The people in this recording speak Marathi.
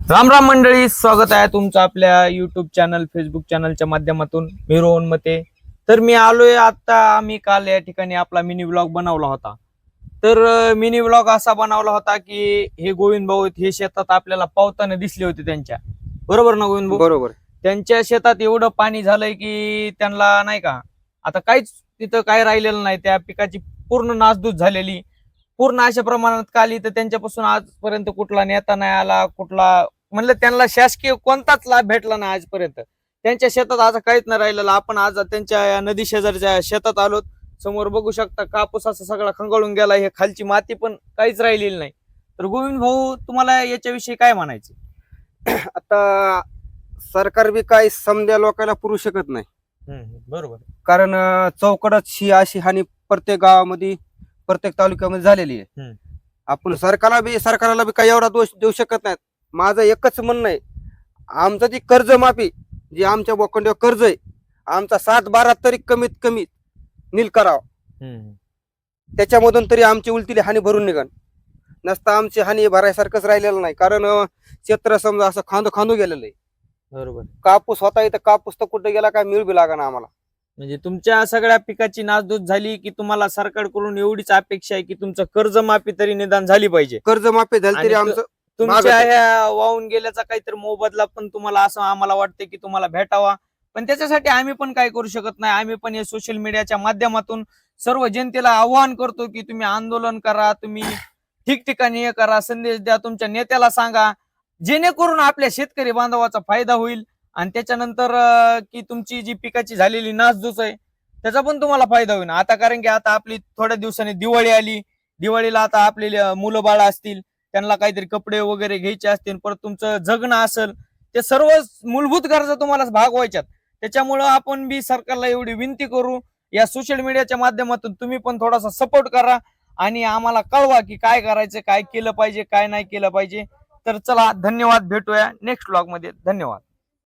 राम राम मंडळी, स्वागत आहे तुमचं आपल्या युट्यूब चॅनल फेसबुक चॅनलच्या माध्यमातून. मी रोहन मते. तर मी आलोय आता. आम्ही काल या ठिकाणी आपला मिनी व्लॉग बनवला होता. तर मिनी व्लॉग असा बनवला होता की हे गोविंद भाऊ हे शेतात आपल्याला पावताना दिसले होते त्यांच्या. बरोबर ना गोविंद भाऊ? बरोबर. त्यांच्या शेतात एवढं पाणी झालंय की त्यांना नाही का आता काहीच तिथं काय राहिलेलं नाही. त्या पिकाची पूर्ण नासधूस झालेली, पूर्ण अशा प्रमाणात काली. तर त्यांच्यापासून आजपर्यंत कुठला नेता नाही आला, कुठला म्हणलं त्यांना शासकीय कोणताच लाभ भेटला नाही आजपर्यंत. त्यांच्या शेतात आज काहीच नाही राहिलेलं. आपण आज त्यांच्या या नदी शेजारच्या शेतात आलो. समोर बघू शकता कापूस असा सगळा खंगाळून गेला. हे खालची माती पण काहीच राहिलेली नाही. तर गोविंद भाऊ, तुम्हाला याच्याविषयी काय म्हणायचं? आता सरकार बी काही समद्या लोकांना पुरू शकत नाही. बरोबर. कारण चौकडच ही अशी हानी प्रत्येक गावामध्ये प्रत्येक तालुक्यामध्ये झालेली आहे. आपण सरकारला बी काही एवढा दोष देऊ शकत नाहीत. माझं एकच म्हणणं आहे, आमचं ती कर्जमाफी जी आमच्या बोकंड्यावर कर्ज आहे, आमचा 7-12 तरी कमीत कमी नील करावं. त्याच्यामधून तरी आमची उलटीली हानी भरून निघण. नसता आमची हानी भरायसारखंच राहिलेलं नाही. कारण क्षेत्र समजा असं खांदू गेलेलं आहे. बरोबर. कापूस होता इथं, कापूस तर कुठे गेला काय मिळू बी लागा आम्हाला. म्हणजे तुमच्या सगळ्या पिकाची नासधूस झाली की तुम्हाला सरकारकडून एवढीच अपेक्षा आहे की तुमचं कर्जमाफी तरी निदान झाली पाहिजे. कर्जमाफी झाली तरी आणि आमचं तुमच्या ह्या वाहून गेल्याचा काहीतरी मोबदला पण तुम्हाला असं आम्हाला वाटतं की तुम्हाला भेटावा. पण त्याच्यासाठी आम्ही पण काय करू शकत नाही. आम्ही पण या सोशल मीडियाच्या माध्यमातून सर्व जनतेला आवाहन करतो की तुम्ही आंदोलन करा, तुम्ही ठिकठिकाणी हे करा, संदेश द्या, तुमच्या नेत्याला सांगा, जेणेकरून आपल्या शेतकरी बांधवाचा फायदा होईल. आणि त्याच्यानंतर की तुमची जी पिकाची झालेली नासधूस आहे त्याचा पण तुम्हाला फायदा होईल. आता कारण की आता आपली थोड्या दिवसांनी दिवाळी आली. दिवाळीला आता आपले मुलं बाळ असतील, त्यांना काहीतरी कपडे वगैरे घ्यायचे असतील, परत तुमचं जगणं असेल, ते सर्व मूलभूत गरजा तुम्हाला भागवायच्यात. त्याच्यामुळं आपण बी सरकारला एवढी विनंती करू, या सोशल मीडियाच्या माध्यमातून तुम्ही पण थोडासा सपोर्ट करा आणि आम्हाला कळवा की काय करायचं, काय केलं पाहिजे, काय नाही केलं पाहिजे. तर चला, धन्यवाद. भेटूया नेक्स्ट व्लॉग मध्ये. धन्यवाद.